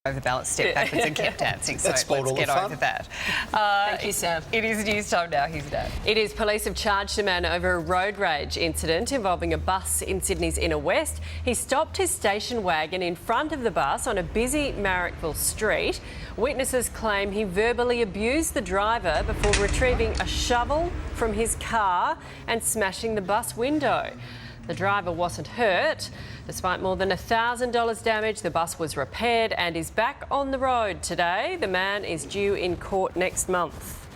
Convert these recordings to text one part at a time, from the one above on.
The ballot stepped backwards and kept dancing, so let's get over that. Thank you, Sam. It is news time now. Here's Dad. It is. Police have charged a man over a road rage incident involving a bus in Sydney's inner west. He stopped his station wagon in front of the bus on a busy Marrickville street. Witnesses claim he verbally abused the driver before retrieving a shovel from his car and smashing the bus window. The driver wasn't hurt. Despite more than $1,000 damage, the bus was repaired and is back on the road today. The man is due in court next month.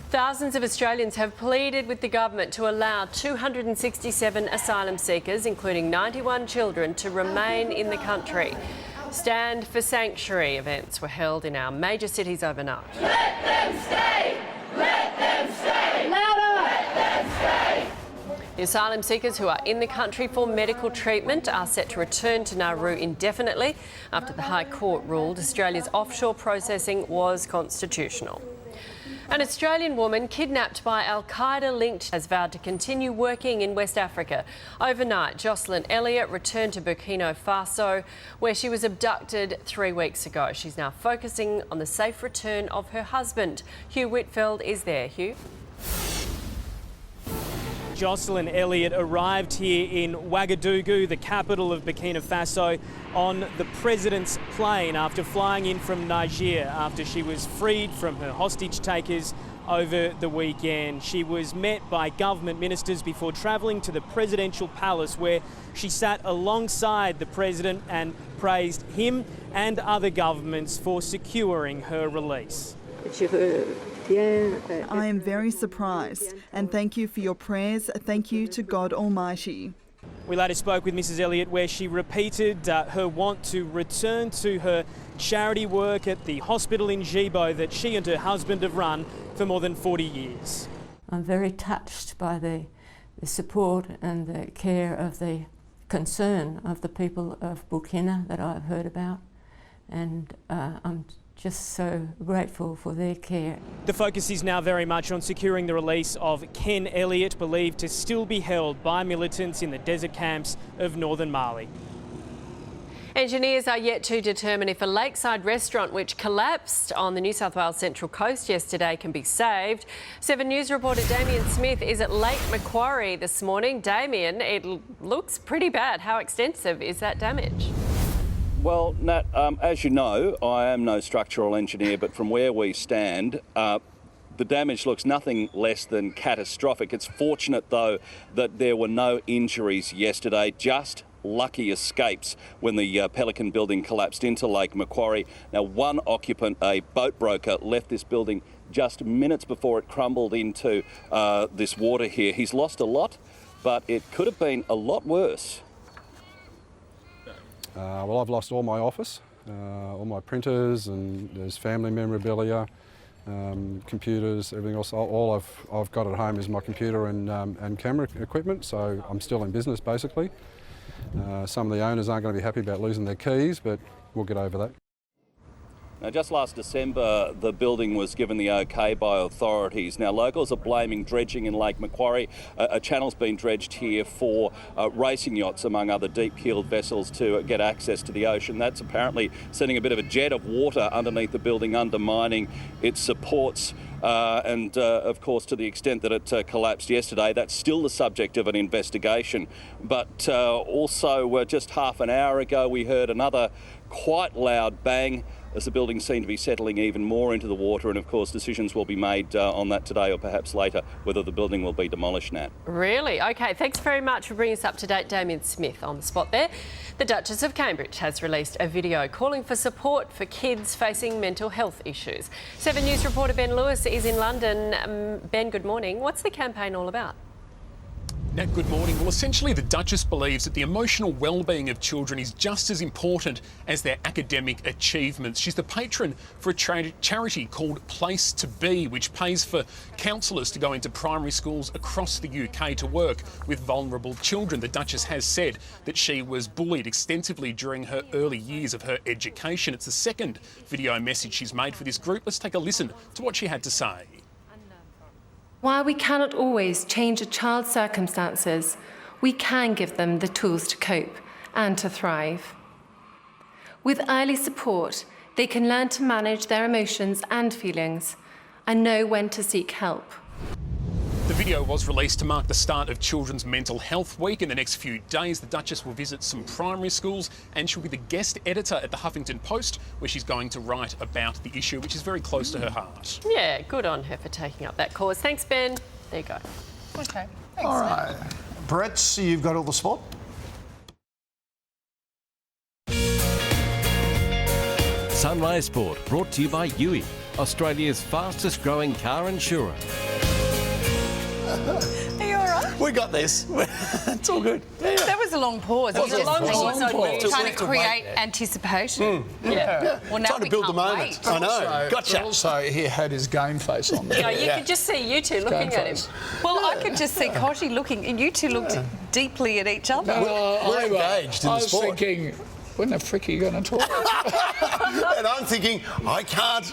Thousands of Australians have pleaded with the government to allow 267 asylum seekers, including 91 children, to remain in the country. Stand for Sanctuary events were held in our major cities overnight. Let them stay! Let them stay! Louder! Let them stay! The asylum seekers who are in the country for medical treatment are set to return to Nauru indefinitely after the High Court ruled Australia's offshore processing was constitutional. An Australian woman kidnapped by Al-Qaeda-linked has vowed to continue working in West Africa. Overnight, Jocelyn Elliott returned to Burkina Faso, where she was abducted 3 weeks ago. She's now focusing on the safe return of her husband. Hugh Whitfield is there. Hugh? Jocelyn Elliott arrived here in Ouagadougou, the capital of Burkina Faso, on the president's plane after flying in from Niger after she was freed from her hostage takers over the weekend. She was met by government ministers before travelling to the presidential palace, where she sat alongside the president and praised him and other governments for securing her release. I am very surprised, and thank you for your prayers. Thank you to God Almighty. We later spoke with Mrs. Elliott, where she repeated her want to return to her charity work at the hospital in Djibo that she and her husband have run for more than 40 years. I'm very touched by the support and the care of the concern of the people of Burkina that I've heard about, and I'm just so grateful for their care. The focus is now very much on securing the release of Ken Elliott, believed to still be held by militants in the desert camps of northern Mali. Engineers are yet to determine if a lakeside restaurant which collapsed on the New South Wales Central Coast yesterday can be saved. 7 News reporter Damien Smith is at Lake Macquarie this morning. Damien, it looks pretty bad. How extensive is that damage? Well, Nat, as you know, I am no structural engineer, but from where we stand, the damage looks nothing less than catastrophic. It's fortunate, though, that there were no injuries yesterday, just lucky escapes when the Pelican building collapsed into Lake Macquarie. Now, one occupant, a boat broker, left this building just minutes before it crumbled into this water here. He's lost a lot, but it could have been a lot worse. Well, I've lost all my office, all my printers, and there's family memorabilia, computers, everything else. All I've got at home is my computer and camera equipment, so I'm still in business basically. Some of the owners aren't going to be happy about losing their keys, but we'll get over that. Now, just last December, the building was given the OK by authorities. Now, locals are blaming dredging in Lake Macquarie. A channel's been dredged here for racing yachts, among other deep-keeled vessels, to get access to the ocean. That's apparently sending a bit of a jet of water underneath the building, undermining its supports. Of course, to the extent that it collapsed yesterday, that's still the subject of an investigation. But also, just half an hour ago, we heard another quite loud bang as the building seemed to be settling even more into the water, and of course decisions will be made on that today or perhaps later whether the building will be demolished, Nat. Really? OK, thanks very much for bringing us up to date, Damien Smith, on the spot there. The Duchess of Cambridge has released a video calling for support for kids facing mental health issues. 7 News reporter Ben Lewis is in London. Ben, good morning. What's the campaign all about? Nat, good morning. Well, essentially, the Duchess believes that the emotional well-being of children is just as important as their academic achievements. She's the patron for a charity called Place to Be, which pays for counsellors to go into primary schools across the UK to work with vulnerable children. The Duchess has said that she was bullied extensively during her early years of her education. It's the second video message she's made for this group. Let's take a listen to what she had to say. While we cannot always change a child's circumstances, we can give them the tools to cope and to thrive. With early support, they can learn to manage their emotions and feelings and know when to seek help. The video was released to mark the start of Children's Mental Health Week. In the next few days, the Duchess will visit some primary schools and she'll be the guest editor at the Huffington Post, where she's going to write about the issue, which is very close to her heart. Yeah, good on her for taking up that cause. Thanks, Ben. There you go. Okay. Thanks, All right. Brett, you've got all the sport? Sunrise Sport, brought to you by Yui, Australia's fastest growing car insurer. Are you all right? We got this. It's all good. Yeah. That was a long pause. It was a long pause. Trying to create anticipation. Yeah. Well, now Trying to build the moment. I know. Gotcha. Also, he had his game face on there. You could just see you two looking at him. Well, I could just see Koshi looking, and you two looked deeply at each other. We're engaged in the sport. I was thinking, when the frick are you going to talk? And I'm thinking, I can't.